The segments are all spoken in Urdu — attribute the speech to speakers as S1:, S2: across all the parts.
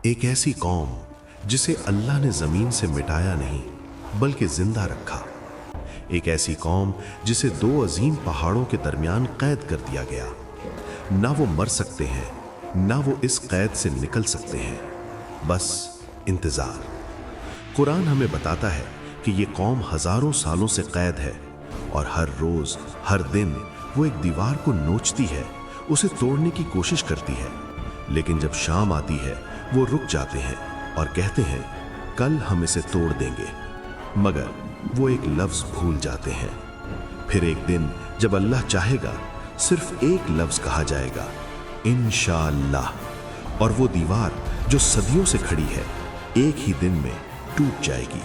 S1: ایک ایسی قوم جسے اللہ نے زمین سے مٹایا نہیں بلکہ زندہ رکھا، ایک ایسی قوم جسے دو عظیم پہاڑوں کے درمیان قید کر دیا گیا، نہ وہ مر سکتے ہیں نہ وہ اس قید سے نکل سکتے ہیں، بس انتظار۔ قرآن ہمیں بتاتا ہے کہ یہ قوم ہزاروں سالوں سے قید ہے اور ہر روز ہر دن وہ ایک دیوار کو نوچتی ہے، اسے توڑنے کی کوشش کرتی ہے، لیکن جب شام آتی ہے وہ رک جاتے ہیں اور کہتے ہیں کل ہم اسے توڑ دیں گے، مگر وہ ایک لفظ بھول جاتے ہیں۔ پھر ایک دن جب اللہ چاہے گا صرف ایک لفظ کہا جائے گا، انشاءاللہ، اور وہ دیوار جو صدیوں سے کھڑی ہے ایک ہی دن میں ٹوٹ جائے گی۔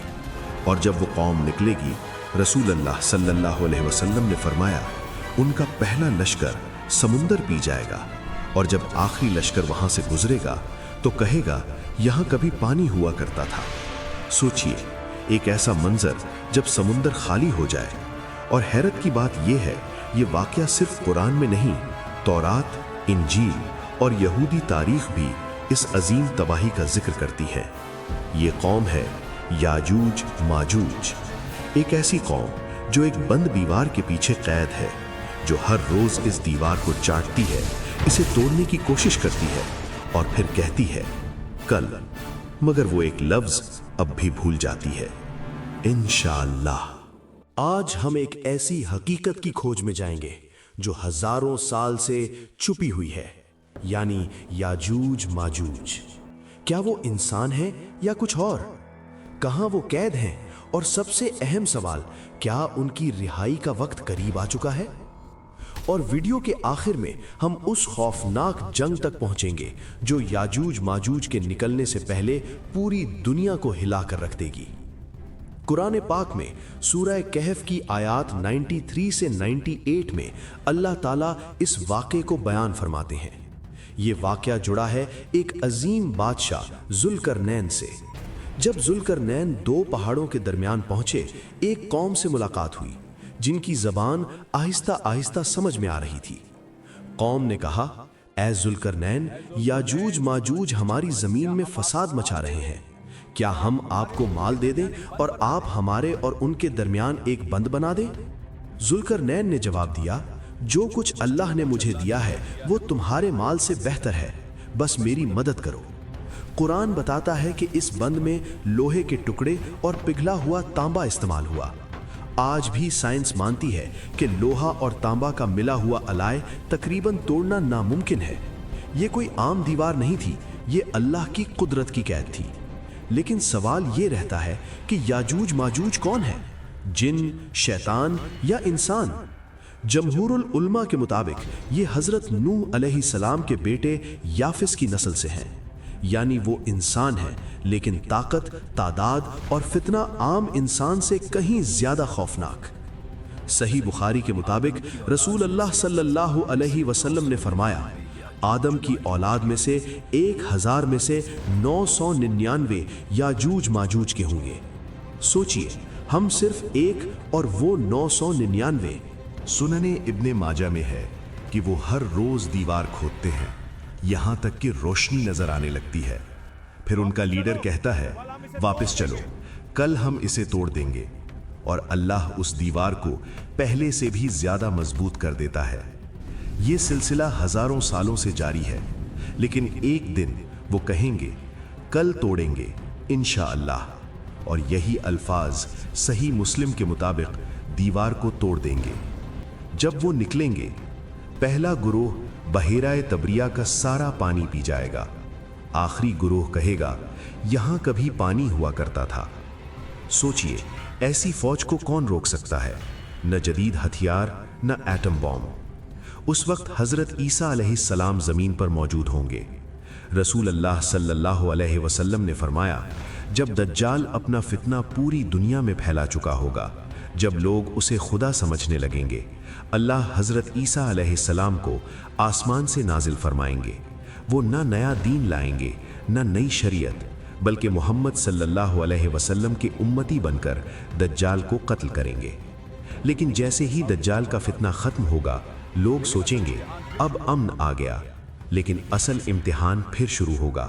S1: اور جب وہ قوم نکلے گی، رسول اللہ صلی اللہ علیہ وسلم نے فرمایا ان کا پہلا لشکر سمندر پی جائے گا، اور جب آخری لشکر وہاں سے گزرے گا تو کہے گا یہاں کبھی پانی ہوا کرتا تھا۔ سوچئے ایک ایسا منظر جب سمندر خالی ہو جائے۔ اور حیرت کی بات یہ ہے، یہ واقعہ صرف قرآن میں نہیں، تورات، انجیل اور یہودی تاریخ بھی اس عظیم تباہی کا ذکر کرتی ہے۔ یہ قوم ہے یاجوج ماجوج، ایک ایسی قوم جو ایک بند دیوار کے پیچھے قید ہے، جو ہر روز اس دیوار کو چاٹتی ہے، اسے توڑنے کی کوشش کرتی ہے اور پھر کہتی ہے کل، مگر وہ ایک لفظ اب بھی بھول جاتی ہے، انشاءاللہ۔
S2: آج ہم ایک ایسی حقیقت کی کھوج میں جائیں گے جو ہزاروں سال سے چھپی ہوئی ہے، یعنی یاجوج ماجوج۔ کیا وہ انسان ہیں یا کچھ اور؟ کہاں وہ قید ہیں؟ اور سب سے اہم سوال، کیا ان کی رہائی کا وقت قریب آ چکا ہے؟ اور ویڈیو کے آخر میں ہم اس خوفناک جنگ تک پہنچیں گے جو یاجوج ماجوج کے نکلنے سے پہلے پوری دنیا کو ہلا کر رکھ دے گی۔ قرآن پاک میں سورہ کہف کی آیات 93 سے 98 میں اللہ تعالیٰ اس واقعے کو بیان فرماتے ہیں۔ یہ واقعہ جڑا ہے ایک عظیم بادشاہ ذوالقرنین سے۔ جب ذوالقرنین دو پہاڑوں کے درمیان پہنچے، ایک قوم سے ملاقات ہوئی جن کی زبان آہستہ آہستہ سمجھ میں آ رہی تھی۔ قوم نے کہا، اے ذوالقرنین، یاجوج ماجوج ہماری زمین میں فساد مچا رہے ہیں، کیا ہم آپ کو مال دے دیں اور آپ ہمارے اور ان کے درمیان ایک بند بنا دیں؟ ذوالقرنین نے جواب دیا، جو کچھ اللہ نے مجھے دیا ہے وہ تمہارے مال سے بہتر ہے، بس میری مدد کرو۔ قرآن بتاتا ہے کہ اس بند میں لوہے کے ٹکڑے اور پگھلا ہوا تانبا استعمال ہوا۔ آج بھی سائنس مانتی ہے کہ لوہا اور تانبا کا ملا ہوا الائے تقریباً توڑنا ناممکن ہے۔ یہ کوئی عام دیوار نہیں تھی، یہ اللہ کی قدرت کی قید تھی۔ لیکن سوال یہ رہتا ہے کہ یاجوج ماجوج کون ہے؟ جن، شیطان یا انسان؟ جمہور العلماء کے مطابق یہ حضرت نوح علیہ السلام کے بیٹے یافس کی نسل سے ہیں، یعنی وہ انسان ہیں لیکن طاقت، تعداد اور فتنہ عام انسان سے کہیں زیادہ خوفناک۔ صحیح بخاری کے مطابق رسول اللہ صلی اللہ علیہ وسلم نے فرمایا، آدم کی اولاد میں سے 1000 میں سے 999 یاجوج ماجوج کے ہوں گے۔ سوچئے، ہم صرف ایک اور وہ 999۔
S1: سنن ابن ماجہ میں ہے کہ وہ ہر روز دیوار کھودتے ہیں، یہاں تک کہ روشنی نظر آنے لگتی ہے۔ پھر ان کا لیڈر کہتا ہے واپس چلو، کل ہم اسے توڑ دیں گے، اور اللہ اس دیوار کو پہلے سے بھی زیادہ مضبوط کر دیتا ہے۔ یہ سلسلہ ہزاروں سالوں سے جاری ہے، لیکن ایک دن وہ کہیں گے کل توڑیں گے انشاءاللہ، اور یہی الفاظ صحیح مسلم کے مطابق دیوار کو توڑ دیں گے۔ جب وہ نکلیں گے، پہلا گروہ بحیرہ تبریہ کا سارا پانی پی جائے گا، آخری گروہ کہے گا یہاں کبھی پانی ہوا کرتا تھا۔ سوچئے، ایسی فوج کو کون روک سکتا ہے؟ نہ جدید ہتھیار، نہ ایٹم بام۔ اس وقت حضرت عیسیٰ علیہ السلام زمین پر موجود ہوں گے۔ رسول اللہ صلی اللہ علیہ وسلم نے فرمایا، جب دجال اپنا فتنہ پوری دنیا میں پھیلا چکا ہوگا، جب لوگ اسے خدا سمجھنے لگیں گے، اللہ حضرت عیسیٰ علیہ السلام کو آسمان سے نازل فرمائیں گے۔ وہ نہ نیا دین لائیں گے، نہ نئی شریعت، بلکہ محمد صلی اللہ علیہ وسلم کے امتی بن کر دجال کو قتل کریں گے۔ لیکن جیسے ہی دجال کا فتنہ ختم ہوگا، لوگ سوچیں گے اب امن آ گیا، لیکن اصل امتحان پھر شروع ہوگا۔